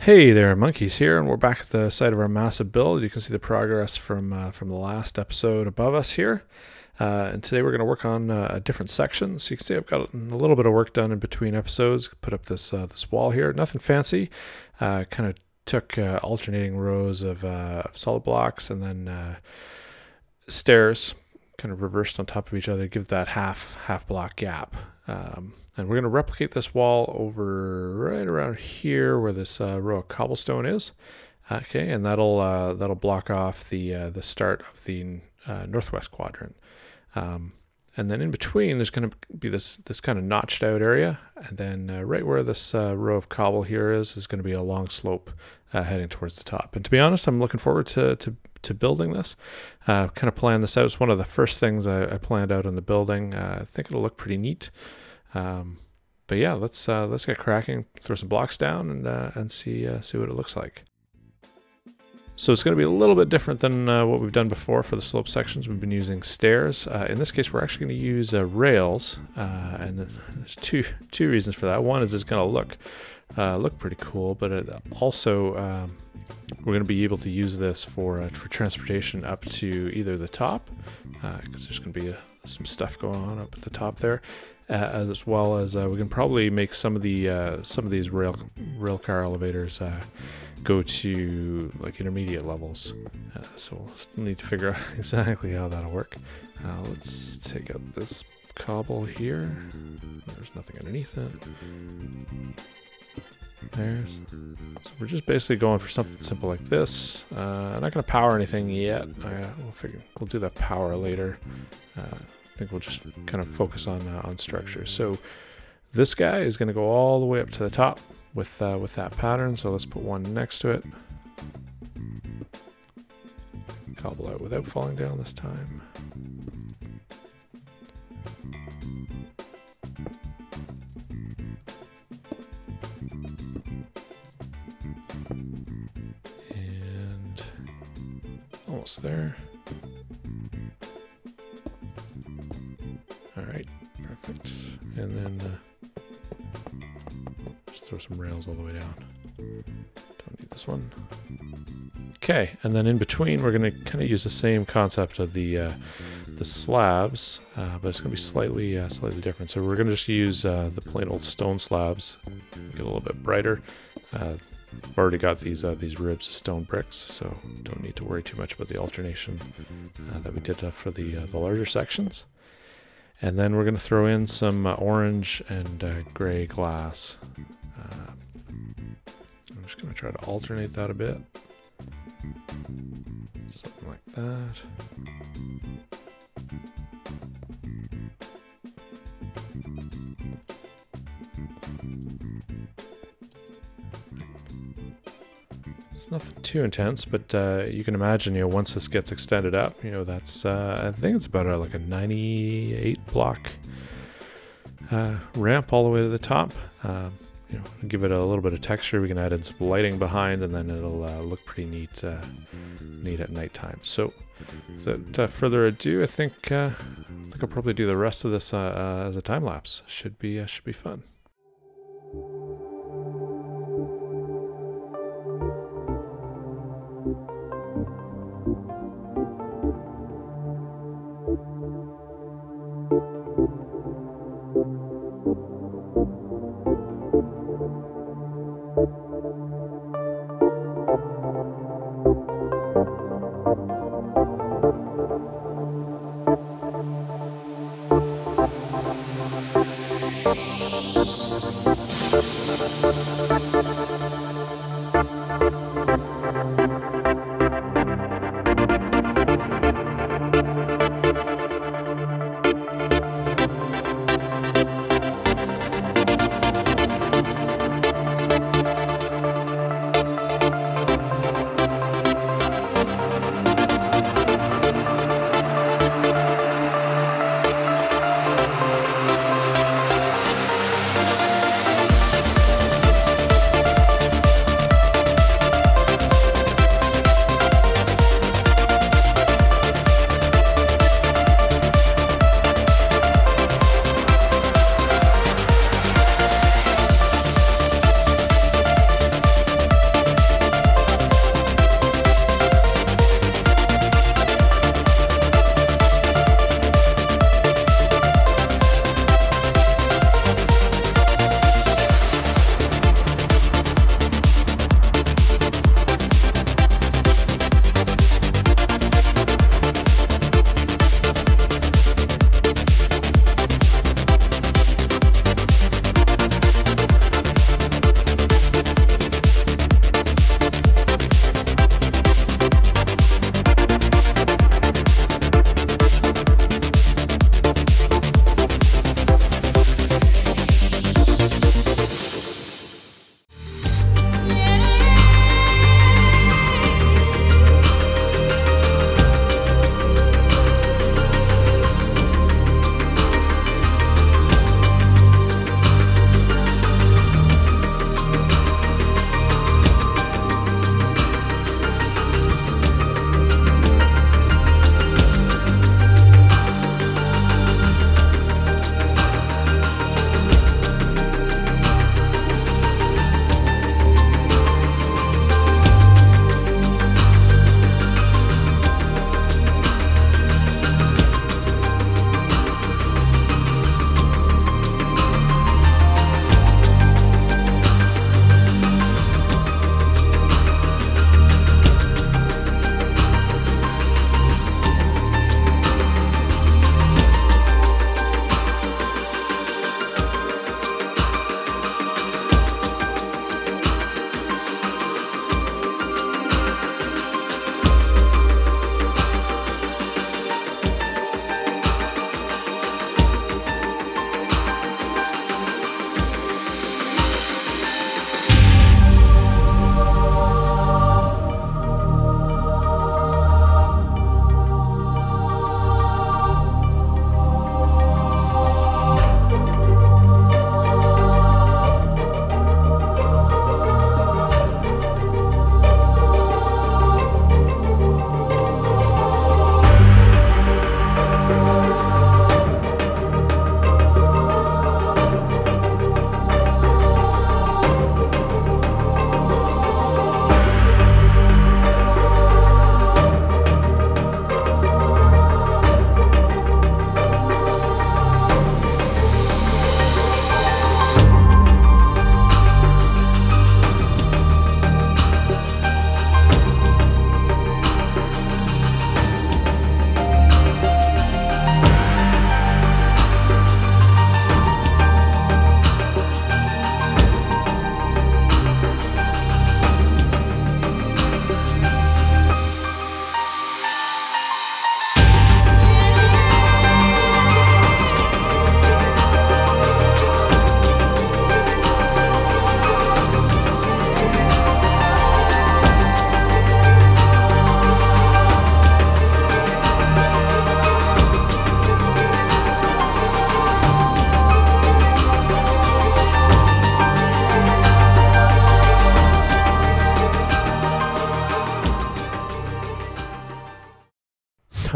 Hey there, Monkeys here, and we're back at the site of our massive build. You can see the progress from the last episode above us here. And today we're going to work on a different section. So you can see I've got a little bit of work done in between episodes. Put up this wall here, nothing fancy. Kind of took alternating rows of solid blocks and then stairs, kind of reversed on top of each other, give that half block gap. And we're going to replicate this wall over right around here where this row of cobblestone is. Okay, and that'll block off the start of the northwest quadrant. And then in between, there's going to be this kind of notched out area, and then right where this row of cobble here is going to be a long slope heading towards the top. And to be honest, I'm looking forward to building this. Kind of planned this out. It's one of the first things I planned out in the building. I think it'll look pretty neat. But yeah, let's get cracking. Throw some blocks down and see what it looks like. So it's going to be a little bit different than what we've done before for the slope sections. We've been using stairs. In this case, we're actually going to use rails, and there's two reasons for that. One is it's going to look pretty cool, but it also we're going to be able to use this for transportation up to either the top, because there's going to be some stuff going on up at the top there, as well as we can probably make some of these rail car elevators go to like intermediate levels. So we'll still need to figure out exactly how that'll work. Let's take out this cobble here. There's nothing underneath it. So we're just basically going for something simple like this. I'm not going to power anything yet. We'll do that power later. I think we'll just kind of focus on structure. So this guy is going to go all the way up to the top with that pattern. So let's put one next to it. Cobble out without falling down this time. And almost there. All right, perfect. And then just throw some rails all the way down. Don't need this one. Okay, and then in between, we're going to kind of use the same concept of the slabs, but it's going to be slightly different. So we're going to just use the plain old stone slabs, get a little bit brighter. I've already got these ribs of stone bricks, so don't need to worry too much about the alternation that we did for the larger sections. And then we're going to throw in some orange and gray glass. I'm just going to try to alternate that a bit. Something like that. It's nothing too intense, but you can imagine, once this gets extended up, that's I think it's about like a 98 block ramp all the way to the top. Give it a little bit of texture. We can add in some lighting behind, and then it'll look pretty neat at nighttime. So without further ado, I think I'll probably do the rest of this as a time lapse. Should be fun.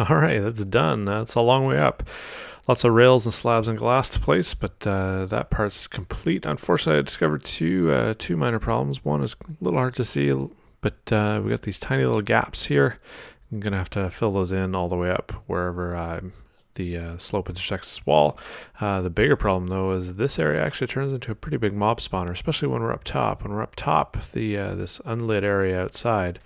All right, that's done. That's a long way up. Lots of rails and slabs and glass to place, but that part's complete. Unfortunately, I discovered two minor problems. One is a little hard to see, but we got these tiny little gaps here. I'm going to have to fill those in all the way up wherever the slope intersects this wall. The bigger problem, though, is this area actually turns into a pretty big mob spawner, especially when we're up top. When we're up top, this unlit area outside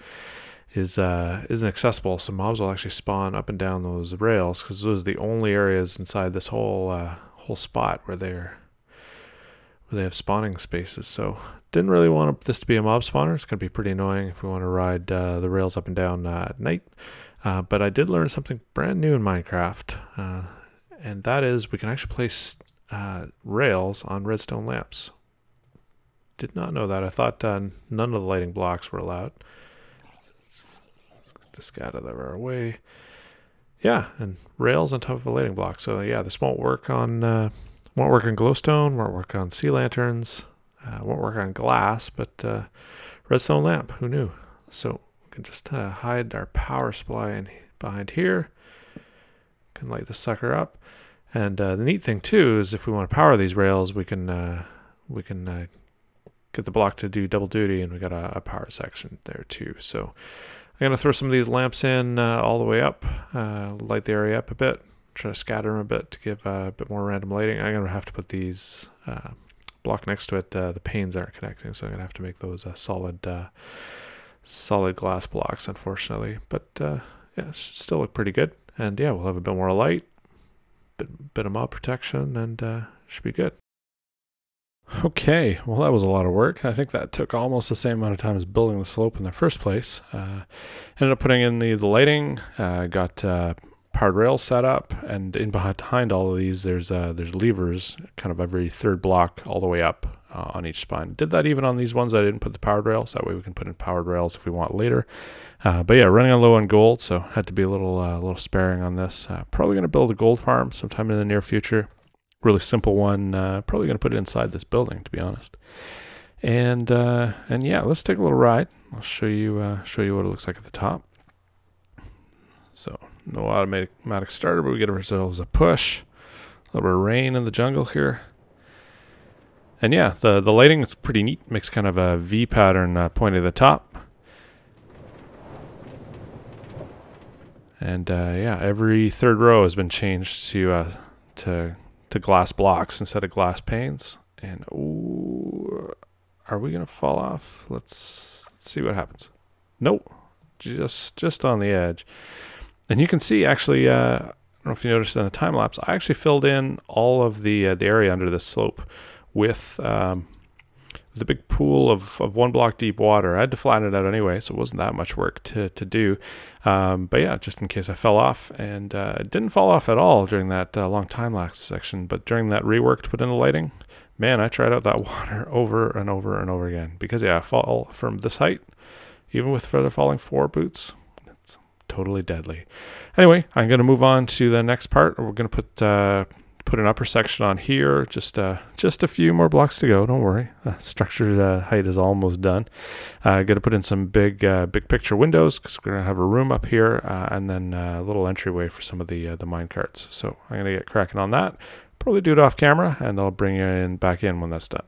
isn't accessible, so mobs will actually spawn up and down those rails because those are the only areas inside this whole spot where they have spawning spaces. So didn't really want this to be a mob spawner. It's going to be pretty annoying if we want to ride the rails up and down at night. But I did learn something brand new in Minecraft, and that is we can actually place rails on redstone lamps. Did not know that. I thought none of the lighting blocks were allowed. Get this guy out of our way. Yeah, and rails on top of a lighting block. So yeah, this won't work on glowstone, won't work on sea lanterns, won't work on glass, but redstone lamp. Who knew? So we can just hide our power supply behind here. Can light the sucker up, and the neat thing too is if we want to power these rails, we can get the block to do double duty, and we got a power section there too. So I'm gonna throw some of these lamps in all the way up, light the area up a bit, try to scatter them a bit to give a bit more random lighting. I'm gonna have to put these block next to it. The panes aren't connecting, so I'm gonna have to make those solid glass blocks, unfortunately. But yeah, it should still look pretty good. And yeah, we'll have a bit more light, bit of mob protection, and should be good. Okay, well that was a lot of work. I think that took almost the same amount of time as building the slope in the first place. Ended up putting in the lighting, got powered rails set up, and in behind all of these there's levers kind of every third block all the way up on each spine. Did that even on these ones I didn't put the powered rails, that way we can put in powered rails if we want later. But yeah, running on low on gold, so had to be a little sparing on this. Probably going to build a gold farm sometime in the near future. Really simple one, probably going to put it inside this building, to be honest. And yeah, let's take a little ride. I'll show you what it looks like at the top. So no automatic starter, but we get ourselves a push. A little bit of rain in the jungle here. And yeah, the lighting is pretty neat. Makes kind of a V pattern pointing at the top. And yeah, every third row has been changed to glass blocks instead of glass panes. And ooh, are we gonna fall off? Let's see what happens. Nope, just on the edge. And you can see actually, I don't know if you noticed in the time lapse, I actually filled in all of the area under this slope with a big pool of 1 block deep water. I had to flatten it out anyway, so it wasn't that much work to do. But yeah, just in case I fell off, and it didn't fall off at all during that long time lapse section. But during that rework to put in the lighting, man, I tried out that water over and over and over again. Because yeah, I fall from this height, even with feather falling 4 boots, it's totally deadly. Anyway, I'm going to move on to the next part. We're going to put an upper section on here. Just a few more blocks to go. Don't worry. Structured height is almost done. Got to put in some big picture windows because we're gonna have a room up here, and then a little entryway for some of the mine carts. So I'm gonna get cracking on that. Probably do it off camera, and I'll bring you back in when that's done.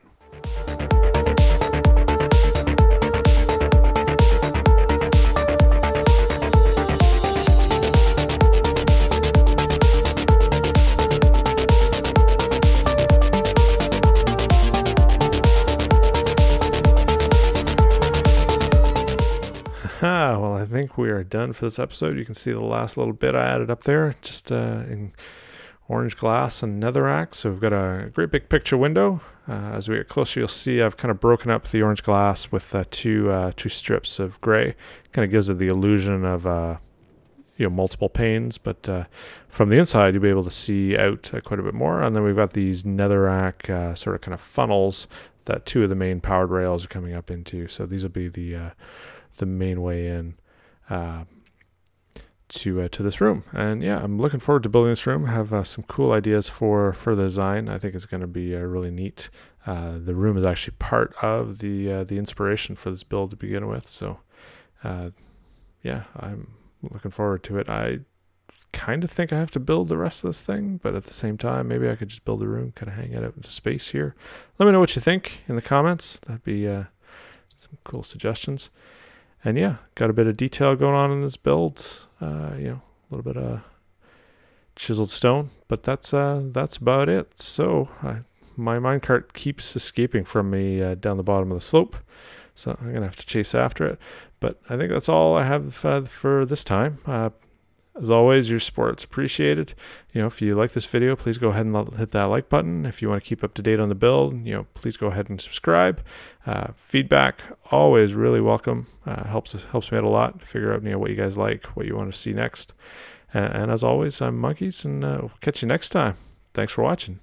Well, I think we are done for this episode. You can see the last little bit I added up there, just in orange glass and netherrack. So we've got a great big picture window. As we get closer, you'll see I've kind of broken up the orange glass with two strips of gray. Kind of gives it the illusion of multiple panes, but from the inside you'll be able to see out quite a bit more. And then we've got these netherrack sort of kind of funnels that 2 of the main powered rails are coming up into. So these will be the main way in to this room. And yeah, I'm looking forward to building this room. I have some cool ideas for the design. I think it's going to be really neat. The room is actually part of the inspiration for this build to begin with. So yeah, I'm looking forward to it. I kind of think I have to build the rest of this thing, but at the same time, maybe I could just build a room, kind of hang it out into space here. Let me know what you think in the comments. That'd be some cool suggestions. And yeah, got a bit of detail going on in this build. You know, a little bit of chiseled stone, but that's about it. So my minecart keeps escaping from me down the bottom of the slope, so I'm gonna have to chase after it. But I think that's all I have for this time. As always, your support's appreciated. You know, if you like this video, please go ahead and hit that like button. If you want to keep up to date on the build, you know, please go ahead and subscribe. Feedback always really welcome. Helps me out a lot to figure out, you know, what you guys like, what you want to see next. And as always, I'm Monkeys, and we'll catch you next time. Thanks for watching.